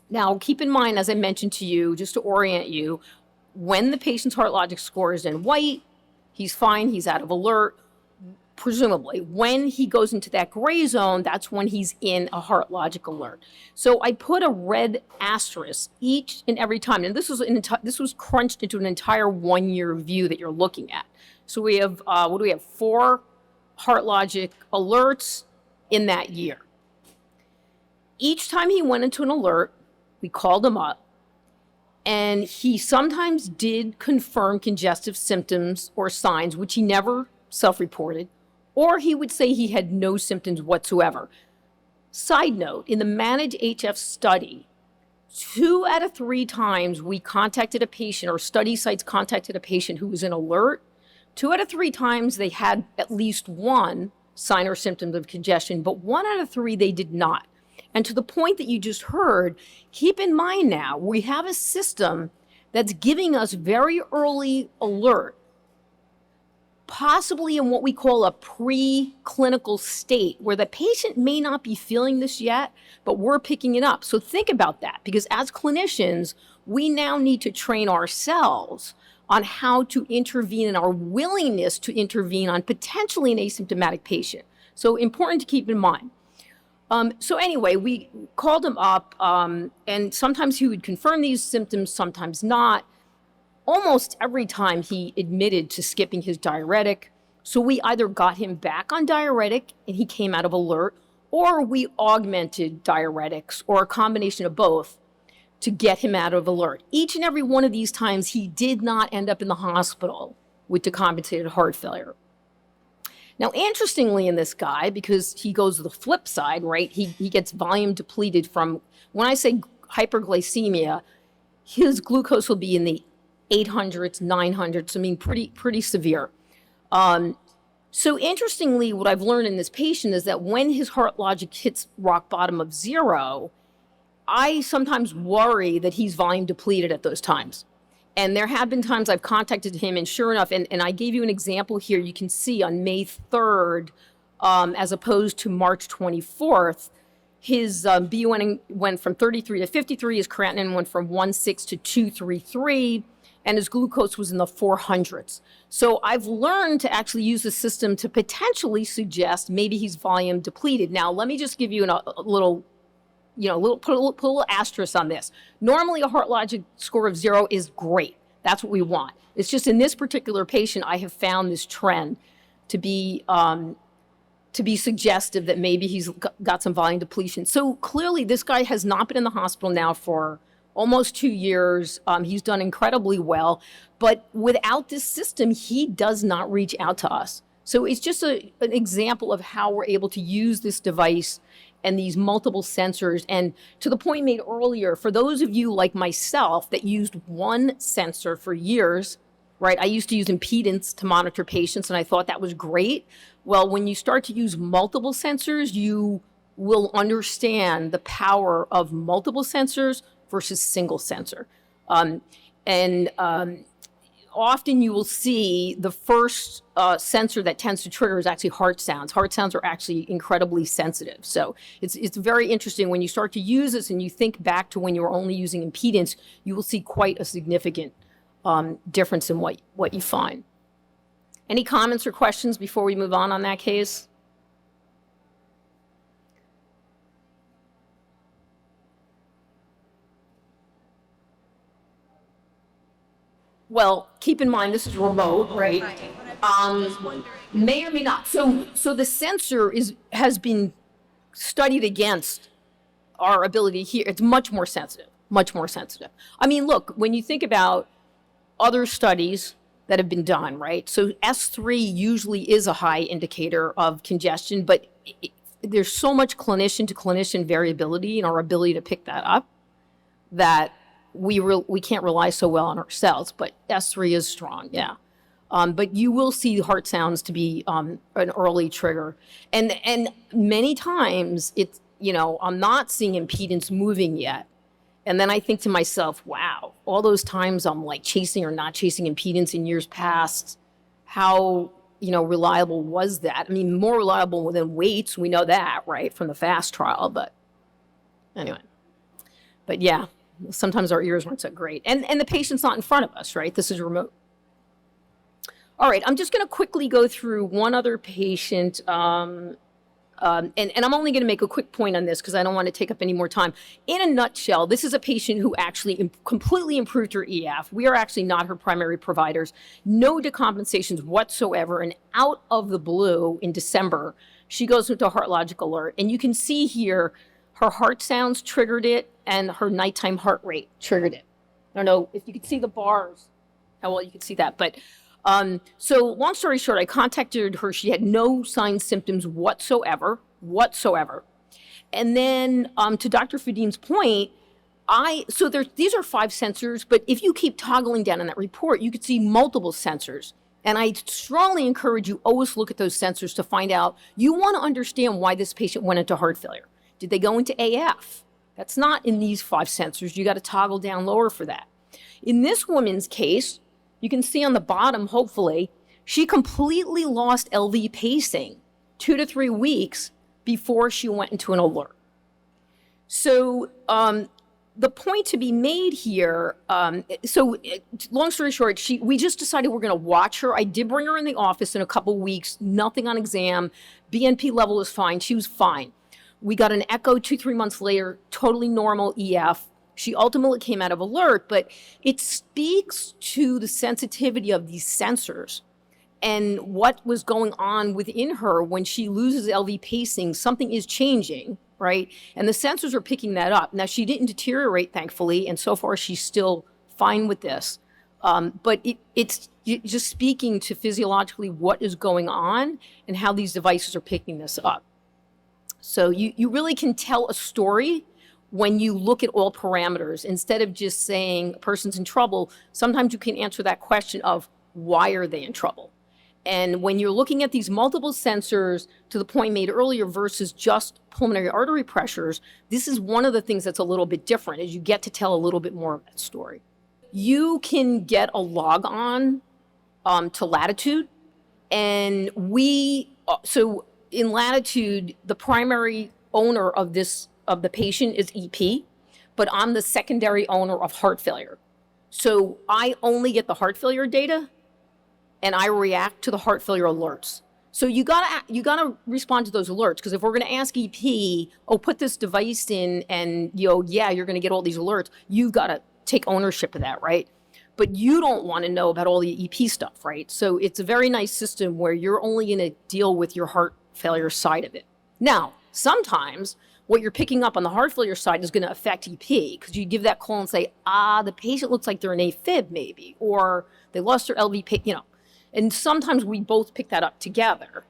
Now, keep in mind, as I mentioned to you, just to orient you, when the patient's HeartLogic score is in white, he's fine, he's out of alert, presumably. When he goes into that gray zone, that's when he's in a HeartLogic alert. So I put a red asterisk each and every time, and this was crunched into an entire 1-year view that you're looking at. So we have, 4 HeartLogic alerts in that year. Each time he went into an alert, we called him up. And he sometimes did confirm congestive symptoms or signs, which he never self-reported, or he would say he had no symptoms whatsoever. Side note, in the MANAGE-HF study, 2 out of 3 times we contacted a patient, or study sites contacted a patient who was in alert. 2 out of 3 times they had at least one sign or symptom of congestion, but 1 out of 3 they did not. And to the point that you just heard, keep in mind now, we have a system that's giving us very early alert, possibly in what we call a preclinical state, where the patient may not be feeling this yet, but we're picking it up. So think about that, because as clinicians, we now need to train ourselves on how to intervene and our willingness to intervene on potentially an asymptomatic patient. So important to keep in mind. So anyway, we called him up, and sometimes he would confirm these symptoms, sometimes not. Almost every time he admitted to skipping his diuretic. So we either got him back on diuretic and he came out of alert, or we augmented diuretics, or a combination of both, to get him out of alert. Each and every one of these times, he did not end up in the hospital with decompensated heart failure. Now, interestingly in this guy, because he goes to the flip side, right? He gets volume depleted from, when I say hyperglycemia, his glucose will be in the 800s, 900s, I mean, pretty severe. So interestingly, what I've learned in this patient is that when his HeartLogic hits rock bottom of 0, I sometimes worry that he's volume depleted at those times. And there have been times I've contacted him, and sure enough, and I gave you an example here, you can see on May 3rd, as opposed to March 24th, his BUN went from 33 to 53, his creatinine went from 1.6 to 2.33, and his glucose was in the 400s. So I've learned to actually use the system to potentially suggest maybe he's volume depleted. Now, let me just give you a little, put a little asterisk on this. Normally, a HeartLogic score of 0 is great. That's what we want. It's just in this particular patient, I have found this trend to be suggestive that maybe he's got some volume depletion. So clearly, this guy has not been in the hospital now for almost 2 years. He's done incredibly well, but without this system, he does not reach out to us. So it's just an example of how we're able to use this device and these multiple sensors. And to the point made earlier, for those of you like myself that used one sensor for years, right? I used to use impedance to monitor patients, and I thought that was great. Well, when you start to use multiple sensors, you will understand the power of multiple sensors versus single sensor. Often you will see the first sensor that tends to trigger is actually heart sounds. Heart sounds are actually incredibly sensitive. So it's very interesting when you start to use this and you think back to when you were only using impedance, you will see quite a significant difference in what you find. Any comments or questions before we move on that case? Well, keep in mind, this is remote, right? May or may not. So the sensor has been studied against our ability here. It's much more sensitive, much more sensitive. I mean, look, when you think about other studies that have been done, right? So S3 usually is a high indicator of congestion, but there's so much clinician to clinician variability in our ability to pick that up that we can't rely so well on ourselves, but S3 is strong, yeah. But you will see heart sounds to be an early trigger. And many times it's, I'm not seeing impedance moving yet. And then I think to myself, wow, all those times I'm like chasing or not chasing impedance in years past, how, reliable was that? I mean, more reliable than weights, we know that, right, from the FAST trial, but anyway. But yeah. Sometimes our ears weren't so great. And the patient's not in front of us, right? This is remote. All right, I'm just going to quickly go through one other patient. And I'm only going to make a quick point on this because I don't want to take up any more time. In a nutshell, this is a patient who actually completely improved her EF. We are actually not her primary providers. No decompensations whatsoever. And out of the blue in December, she goes into a HeartLogic alert. And you can see here, her heart sounds triggered it, and her nighttime heart rate triggered it. I don't know if you could see the bars, how well you could see that. But so long story short, I contacted her. She had no signs, symptoms whatsoever. And then to Dr. Fudim's point, these are 5 sensors, but if you keep toggling down in that report, you could see multiple sensors. And I strongly encourage you always look at those sensors to find out, you want to understand why this patient went into heart failure. Did they go into AF? That's not in these 5 sensors. You got to toggle down lower for that. In this woman's case, you can see on the bottom, hopefully, she completely lost LV pacing 2 to 3 weeks before she went into an alert. So the point to be made here, long story short, we just decided we're going to watch her. I did bring her in the office in a couple weeks, nothing on exam. BNP level is fine. She was fine. We got an echo 2-3 months later, totally normal EF. She ultimately came out of alert, but it speaks to the sensitivity of these sensors and what was going on within her when she loses LV pacing. Something is changing, right? And the sensors are picking that up. Now, she didn't deteriorate, thankfully, and so far she's still fine with this. But it's just speaking to physiologically what is going on and how these devices are picking this up. So you really can tell a story when you look at all parameters. Instead of just saying a person's in trouble, sometimes you can answer that question of why are they in trouble? And when you're looking at these multiple sensors, to the point made earlier, versus just pulmonary artery pressures, this is one of the things that's a little bit different, is you get to tell a little bit more of that story. You can get a log on to Latitude, and so in Latitude, the primary owner of the patient is EP, but I'm the secondary owner of heart failure. So I only get the heart failure data, and I react to the heart failure alerts. So you gotta respond to those alerts, because if we're gonna ask EP, put this device in, and you're gonna get all these alerts, you've gotta take ownership of that, right? But you don't want to know about all the EP stuff, right? So it's a very nice system where you're only gonna deal with your heart failure side of it. Now, sometimes what you're picking up on the heart failure side is going to affect EP, because you give that call and say, the patient looks like they're in AFib maybe, or they lost their LV, and sometimes we both pick that up together.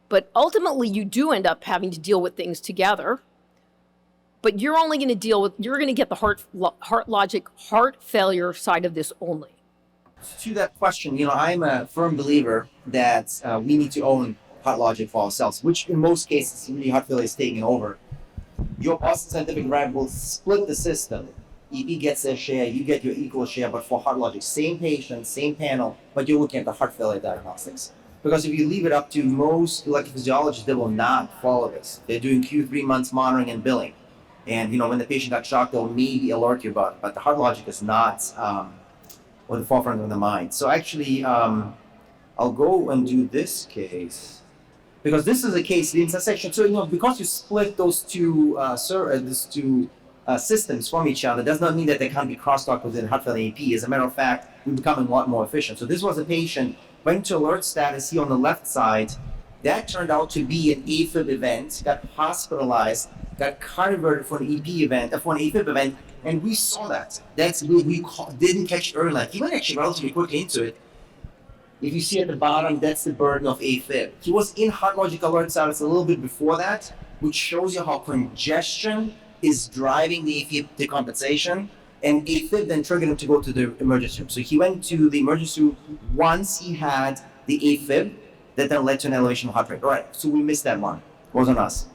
But ultimately you do end up having to deal with things together, but you're only going to you're going to get the HeartLogic heart failure side of this only. To that question, I'm a firm believer that we need to own HeartLogic for ourselves, which in most cases, really heart failure is taking over. Your Boston Scientific rep will split the system. EP gets their share, you get your equal share, but for HeartLogic, same patient, same panel, but you're looking at the heart failure diagnostics. Because if you leave it up to most electrophysiologists, they will not follow this. They're doing Q3 months monitoring and billing. And when the patient got shocked, they'll maybe alert you about it, but the HeartLogic is not on the forefront of the mind. So actually, I'll go and do this case, because this is a case, the intersection. So, because you split those two systems from each other, does not mean that they can't be crosstalked within heart failure AP. As a matter of fact, we're becoming a lot more efficient. So this was a patient, went to alert status here on the left side. That turned out to be an AFib event, got hospitalized, got cardioverted for an EP event, for an AFib event, and we saw that. We didn't catch it early. He went actually relatively quickly into it. If you see at the bottom, that's the burden of AFib. He was in HeartLogic Alert status a little bit before that, which shows you how congestion is driving the AFib decompensation, and AFib then triggered him to go to the emergency room. So he went to the emergency room once he had the AFib, that then led to an elevation of heart rate. All right, so we missed that one. It wasn't us.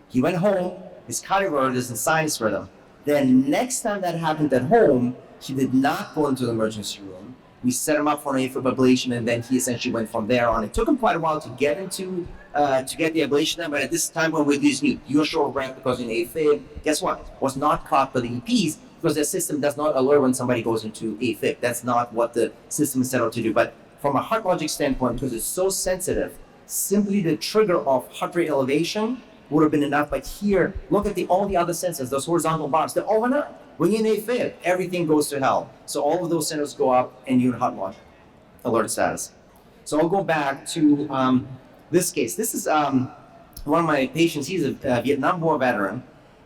He went home, his cardioverter is in sinus rhythm. Then next time that happened at home, he did not go into the emergency room. We set him up for an AFib ablation, and then he essentially went from there on. It took him quite a while to get into to get the ablation done, but at this time when we do new, you're short of breath because in AFib, guess what? Was not caught by the EPs, because their system does not alert when somebody goes into AFib. That's not what the system is set out to do. But from a HeartLogic standpoint, because it's so sensitive, simply the trigger of heart rate elevation would have been enough. But here, look at all the other sensors, those horizontal bars, they're all enough. When you're in AFib, everything goes to hell. So all of those sensors go up and you're in HeartLogic alert status. So I'll go back to this case. This is one of my patients. He's a Vietnam War veteran,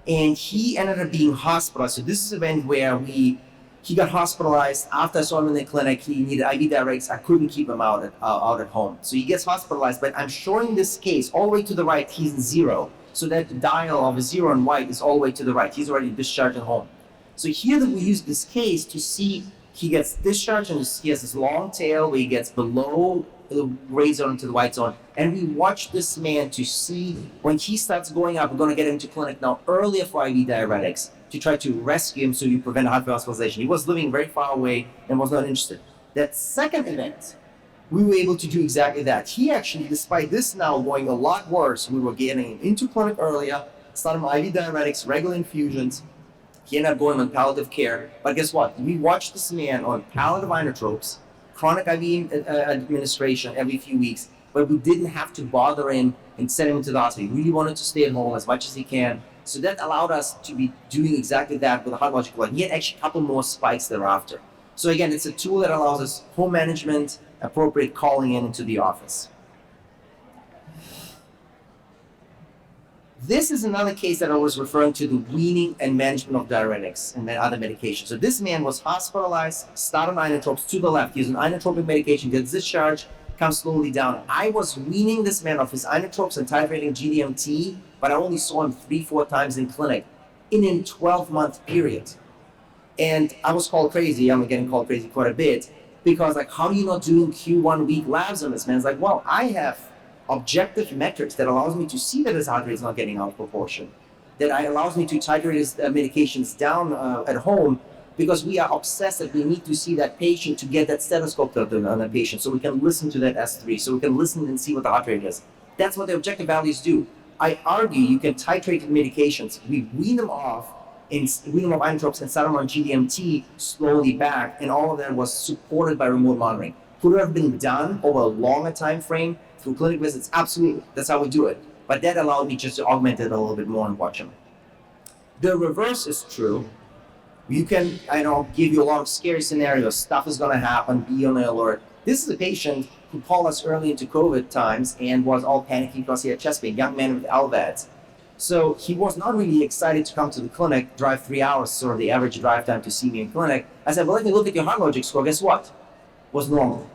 and he ended up being hospitalized. So this is an event where we He got hospitalized. After I saw him in the clinic, he needed IV diuretics. I couldn't keep him out at home. So he gets hospitalized, but I'm showing this case all the way to the right, he's 0. So that dial of a 0 in white is all the way to the right. He's already discharged at home. So here that we use this case to see he gets discharged and he has this long tail where he gets below the gray zone to the white zone. And we watch this man to see when he starts going up, we're going to get him into clinic now earlier for IV diuretics to try to rescue him so you prevent a heart failure hospitalization. He was living very far away and was not interested. That second event, we were able to do exactly that. He actually, despite this now going a lot worse, we were getting him into clinic earlier, started him IV diuretics, regular infusions. He ended up going on palliative care. But guess what? We watched this man on palliative inotropes, chronic IV administration every few weeks, but we didn't have to bother him and send him into the hospital. He really wanted to stay at home as much as he can. So that allowed us to be doing exactly that with the HeartLogic Alert. He had actually a couple more spikes thereafter. So again, it's a tool that allows us home management, appropriate calling in into the office. This is another case that I was referring to, the weaning and management of diuretics and other medications. So this man was hospitalized, started on inotropes to the left. He was on inotropic medication, gets discharged, comes slowly down. I was weaning this man off his inotropes and titrating GDMT, but I only saw him 3-4 times in clinic in a 12-month period. And I was called crazy. I'm getting called crazy quite a bit because, like, how are you not doing Q1 week labs on this man? It's like, well, I have objective metrics that allows me to see that his heart rate is not getting out of proportion, that allows me to titrate his medications down at home, because we are obsessed that we need to see that patient to get that stethoscope on that patient so we can listen to that S3, so we can listen and see what the heart rate is. That's what the objective values do. I argue you can titrate medications. We wean them off inotropes and set them on GDMT slowly back, and all of that was supported by remote monitoring. Could it have been done over a longer time frame through clinic visits? Absolutely. That's how we do it. But that allowed me just to augment it a little bit more and watch them. The reverse is true. You can, give you a lot of scary scenarios. Stuff is going to happen. Be on the alert. This is a patient who called us early into COVID times and was all panicky because he had chest pain, young man with LVADs. So he was not really excited to come to the clinic, drive 3 hours, sort of the average drive time to see me in clinic. I said, well, let me look at your HeartLogic score. Guess what? Was normal.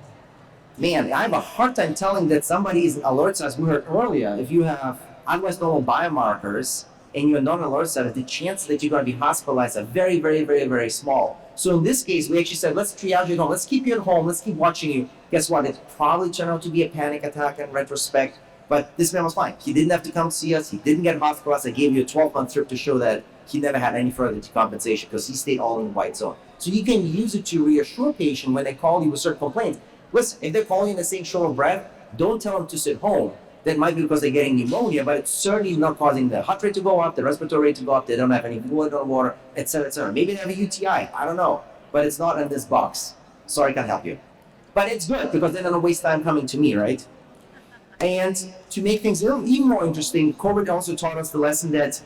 Man, I have a hard time telling that somebody's alert status, we heard earlier, if you have otherwise normal biomarkers and you're not alert status, the chances that you're going to be hospitalized are very, very, very, very small. So in this case, we actually said, let's triage you at home. Let's keep you at home. Let's keep watching you. Guess what? It probably turned out to be a panic attack in retrospect, but this man was fine. He didn't have to come see us. He didn't get hospitalized. I gave you a 12-month trip to show that he never had any further decompensation because he stayed all in the white zone. So you can use it to reassure patient when they call you with certain complaints. Listen, if they're calling in the same short of breath, don't tell them to sit home. That might be because they're getting pneumonia, but it's certainly not causing the heart rate to go up, the respiratory rate to go up, they don't have any fluid or water, etc., etc. Maybe they have a UTI, I don't know, but it's not in this box. Sorry, can't help you. But it's good because they don't waste time coming to me, right? And to make things even more interesting, COVID also taught us the lesson that,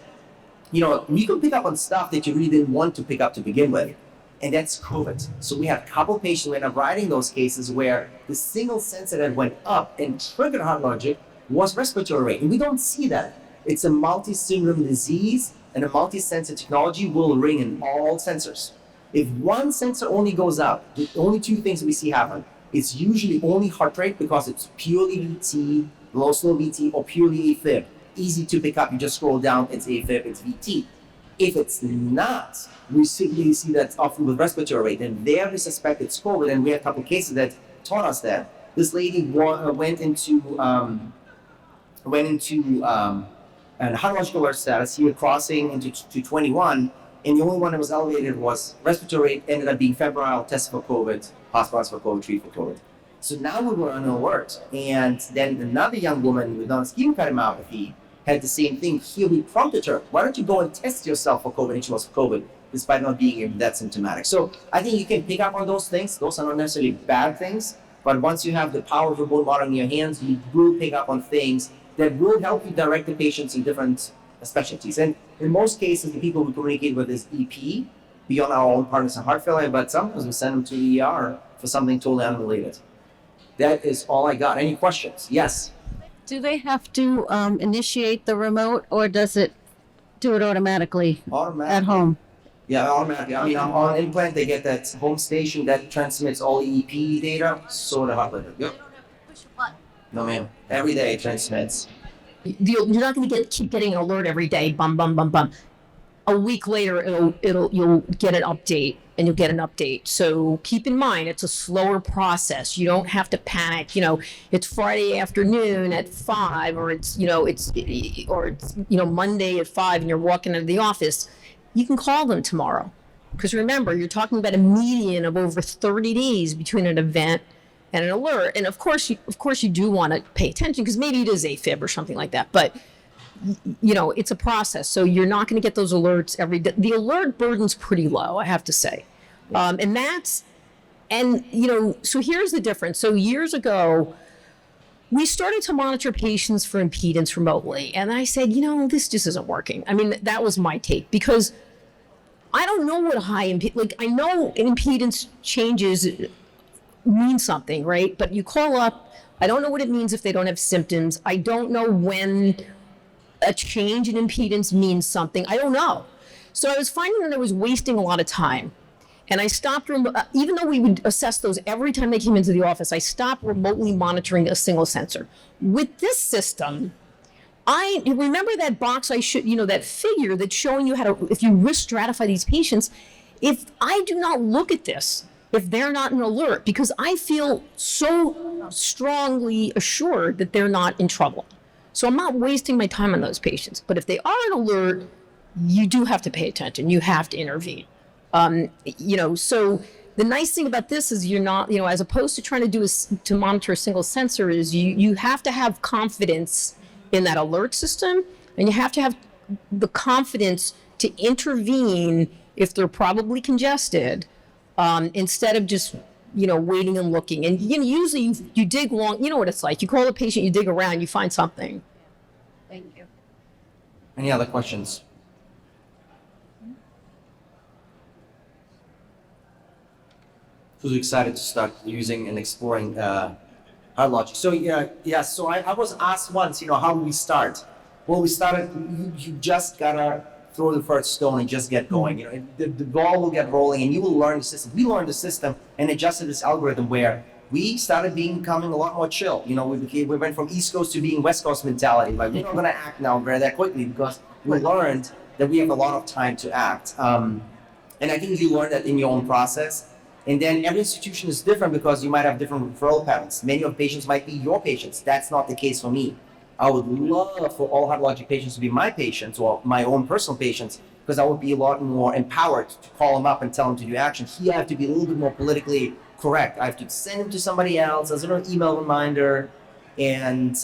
you can pick up on stuff that you really didn't want to pick up to begin with. And that's COVID. So we had a couple patients who ended up writing those cases where the single sensor that went up and triggered HeartLogic was respiratory rate. And we don't see that. It's a multi-syndrome disease, and a multi-sensor technology will ring in all sensors. If one sensor only goes up, the only two things we see happen. It's usually only heart rate because it's purely VT, low slow VT, or purely AFib. Easy to pick up. You just scroll down, it's AFib, it's VT. If it's not, we simply see that often with respiratory rate, and there we suspect it's COVID, and we had a couple of cases that taught us that. This lady went into an HeartLogic Alert status. He was crossing into 21, and the only one that was elevated was respiratory rate, ended up being febrile, tested for COVID, hospitalized for COVID, treated for COVID. So now we were on alert, and then another young woman with non-ischemic cardiomyopathy had the same thing. Here we prompted her, why don't you go and test yourself for COVID? And she was COVID, despite not being even that symptomatic. So I think you can pick up on those things. Those are not necessarily bad things, but once you have the power of remote monitoring in your hands, you will pick up on things that will help you direct the patients in different specialties. And in most cases, the people we communicate with is EP, beyond our own partners in heart failure, but sometimes we send them to the ER for something totally unrelated. That is all I got. Any questions? Yes? Do they have to initiate the remote, or does it do it automatically at home? Yeah, automatically. I mean, on implant, they get that home station that transmits all EP data. So the heart rate. Yep. No, ma'am. Every day it transmits. You're not going to keep getting an alert every day. Bum bum bum bum. A week later, you'll get an update, and you'll get an update. So keep in mind, it's a slower process. You don't have to panic. It's Friday afternoon at 5, or it's Monday at 5, and you're walking into the office. You can call them tomorrow, because remember, you're talking about a median of over 30 days between an event and an alert. And of course you do want to pay attention, because maybe it is AFib or something like that. But it's a process, so you're not going to get those alerts every day. The alert burden's pretty low, I have to say. So here's the difference. So years ago, we started to monitor patients for impedance remotely. And I said, this just isn't working. I mean, that was my take, because I don't know what high impedance, I know impedance changes mean something, right? But you call up, I don't know what it means if they don't have symptoms. I don't know when a change in impedance means something. I don't know. So I was finding that I was wasting a lot of time. And I stopped, even though we would assess those every time they came into the office, I stopped remotely monitoring a single sensor. With this system, I remember that box that figure that's showing you if you risk stratify these patients. If I do not look at this, if they're not an alert, because I feel so strongly assured that they're not in trouble. So I'm not wasting my time on those patients. But if they are an alert, you do have to pay attention. You have to intervene. So the nice thing about this is you're not, as opposed to trying to monitor a single sensor, is you have to have confidence in that alert system, and you have to have the confidence to intervene if they're probably congested, instead of just waiting and looking. And usually you dig long. You know what it's like. You call a patient, you dig around, you find something. Thank you. Any other questions? Who's excited to start using and exploring HeartLogic? So so I was asked once, how do we start? Well, we started, you just gotta throw the first stone and just get going. The ball will get rolling, and you will learn the system. We learned the system and adjusted this algorithm where we started becoming a lot more chill. We went from East Coast to being West Coast mentality. Like, we're not gonna act now that quickly, because we learned that we have a lot of time to act. And I think you learn that in your own process. And then every institution is different, because you might have different referral patterns. Many of the patients might be your patients. That's not the case for me. I would love for all HeartLogic patients to be my patients, or my own personal patients, because I would be a lot more empowered to call them up and tell them to do action. Here I have to be a little bit more politically correct. I have to send them to somebody else as an email reminder, and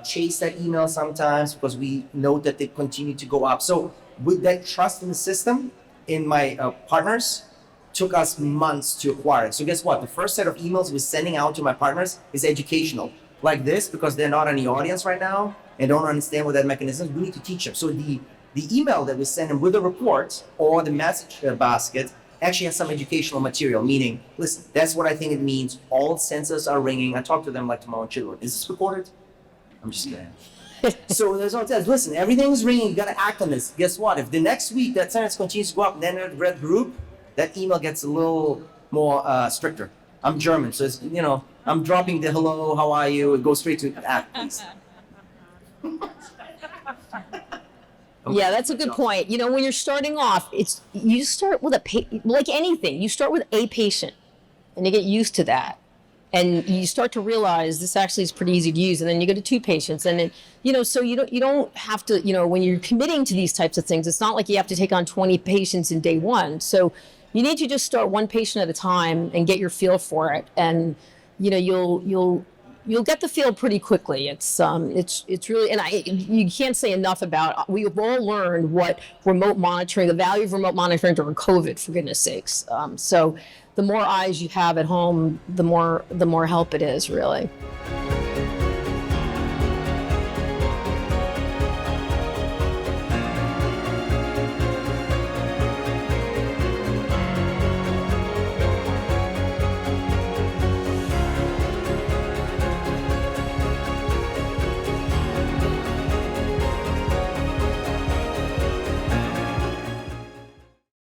chase that email sometimes, because we know that they continue to go up. So with that trust in the system, in my partners, took us months to acquire it. So guess what? The first set of emails we're sending out to my partners is educational. Like this, because they're not in the audience right now and don't understand what that mechanism is, we need to teach them. So the email that we send them with the report or the message basket actually has some educational material, meaning, listen, that's what I think it means. All sensors are ringing. I talk to them like to my own children. Is this recorded? I'm just kidding. So there's all that. Listen, everything's ringing. You got to act on this. Guess what? If the next week that sentence continues to go up, then in red group, that email gets a little more stricter. I'm German, so it's, I'm dropping the hello, how are you? It goes straight to act, please. Yeah, that's a good point. When you're starting off, you start with like anything. You start with a patient, and you get used to that, and you start to realize this actually is pretty easy to use. And then you go to 2 patients, and then so you don't have to. When you're committing to these types of things, it's not like you have to take on 20 patients in day 1. So you need to just start one patient at a time and get your feel for it, and you'll get the feel pretty quickly. It's really, and you can't say enough about. We've all learned what remote monitoring, the value of remote monitoring during COVID, for goodness sakes. So the more eyes you have at home, the more help it is, really.